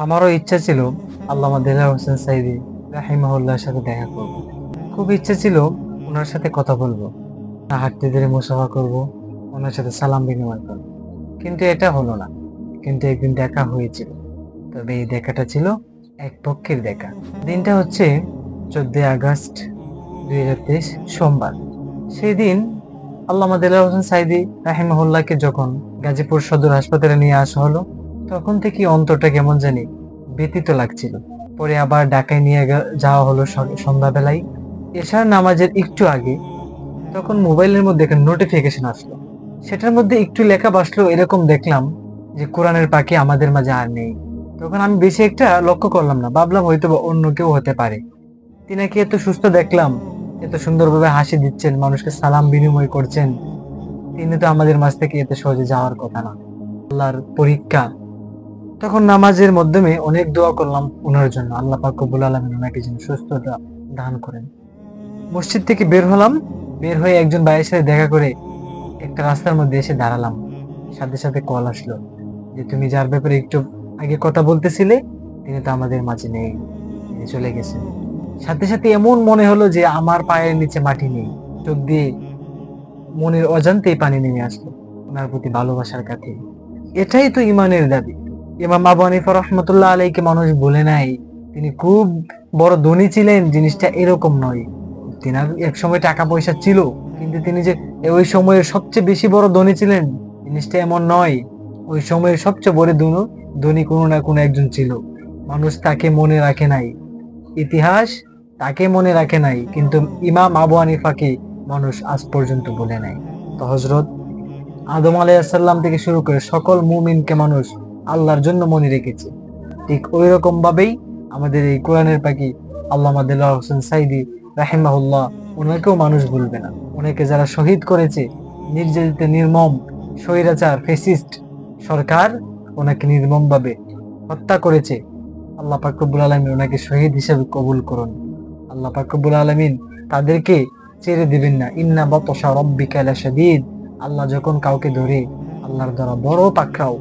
আমারও ইচ্ছা ছিল আল্লামা দেলোয়ার হোসেন সাইদি রাহিমাহুল্লাহর সাথে দেখা করব। খুব ইচ্ছে ছিল ওনার সাথে কথা বলবো, হাঁটতে ধরে মুসাফা করব, ওনার সাথে সালাম বিনিময় করব। কিন্তু এটা হলো না। কিন্তু একদিন দেখা হয়েছিল। তবে এই দেখাটা ছিল এক পক্ষের দেখা। দিনটা হচ্ছে 14 আগস্ট 2023 সোমবার। সেই দিন আল্লামা দেলোয়ার হোসেন সাইদি রাহিমাহুল্লাহকে যখন গাজীপুর সদর হাসপাতালে নিয়ে আসা হলো, তখন থেকে অন্তরটা কেমন জানি ব্যথিত লাগছিল। পরে আবার ঢাকায় নিয়ে যাওয়া হলো সন্ধ্যাবেলায়, এশার নামাজের একটু আগে। তখন মোবাইলের মধ্যে একটা নোটিফিকেশন আসলো, সেটার মধ্যে একটু লেখা বসলো, এরকম দেখলাম যে কোরআনের পাখি আমাদের মাঝে আর নেই। তখন আমি বেশি একটা লক্ষ্য করলাম না, ভাবলাম হয়তো বা অন্য কেউ হতে পারে। তিনাকে এত সুস্থ দেখলাম, এত সুন্দরভাবে হাসি দিচ্ছেন, মানুষকে সালাম বিনিময় করছেন। তিনি তো আমাদের মাঝ থেকে এত সহজে যাওয়ার কথা না। আল্লাহর পরীক্ষা। তখন নামাজের মাধ্যমে অনেক দোয়া করলাম ওনার জন্য, আল্লাহ পাক রব্বুল আলামিন ওনাকে যেন সুস্থতা দান করেন। মসজিদ থেকে বের হলাম, বের হয়ে একজন ভাইয়ের সাথে দেখা করে একটা রাস্তার মধ্যে এসে দাঁড়ালাম। সাথে সাথে কল আসলো যে তুমি যার ব্যাপারে একটু আগে কথা বলতেছিলে, তিনি তো আমাদের মাঝে নেই, তিনি চলে গেছেন। সাথে সাথে এমন মনে হলো যে আমার পায়ের নিচে মাটি নেই। চোখ দিয়ে মনের অজান্তেই পানি নেমে আসলো ওনার প্রতি ভালোবাসার কাছে। এটাই তো ইমানের দাবি। ইমাম আবু হানিফা রহমতুল্লাহ আলাইকে মানুষ বলে নাই তিনি খুব বড় ধনী ছিলেন, জিনিসটা এরকম নয়। তিনার এক সময় টাকা পয়সা ছিল, কিন্তু তিনি যে ওই সময়ের সবচেয়ে বেশি বড় ধনী ছিলেন, জিনিসটা এমন নয়। ওই সময়ের সবচেয়ে বড় ধনী কোনো না কোনো একজন ছিল, মানুষ তাকে মনে রাখে নাই, ইতিহাস তাকে মনে রাখে নাই, কিন্তু ইমাম আবু হানিফাকে মানুষ আজ পর্যন্ত বলে নাই। তো হযরত আদম আলাইহিসসালাম থেকে শুরু করে সকল মুমিনকে মানুষ আল্লাহর জন্য মনে রেখেছে। ঠিক ওই রকম ভাবেই আমাদের এই কোরআনের পাখি আল্লামা দেলোয়ার হোসেন সাইদি রাহিমাহুল্লাহ, ওনাকেও মানুষ ভুলবে না। ওনাকে যারা শহীদ করেছে, নির্যাতিত নির্মম স্বৈরাচার ফ্যাসিস্ট সরকার ওনাকে নির্মম ভাবে হত্যা করেছে, আল্লাহ পাক রব্বুল আলামিন ওনাকে শহীদ হিসেবে কবুল করুন। আল্লাহ পাক রব্বুল আলামিন তাদেরকে ছেড়ে দিবেন না। ইন্না বাতশা রাব্বিকা লাশাদীদ। আল্লাহ যখন কাউকে ধরে, আল্লাহর দ্বারা বড় পাকড়াও।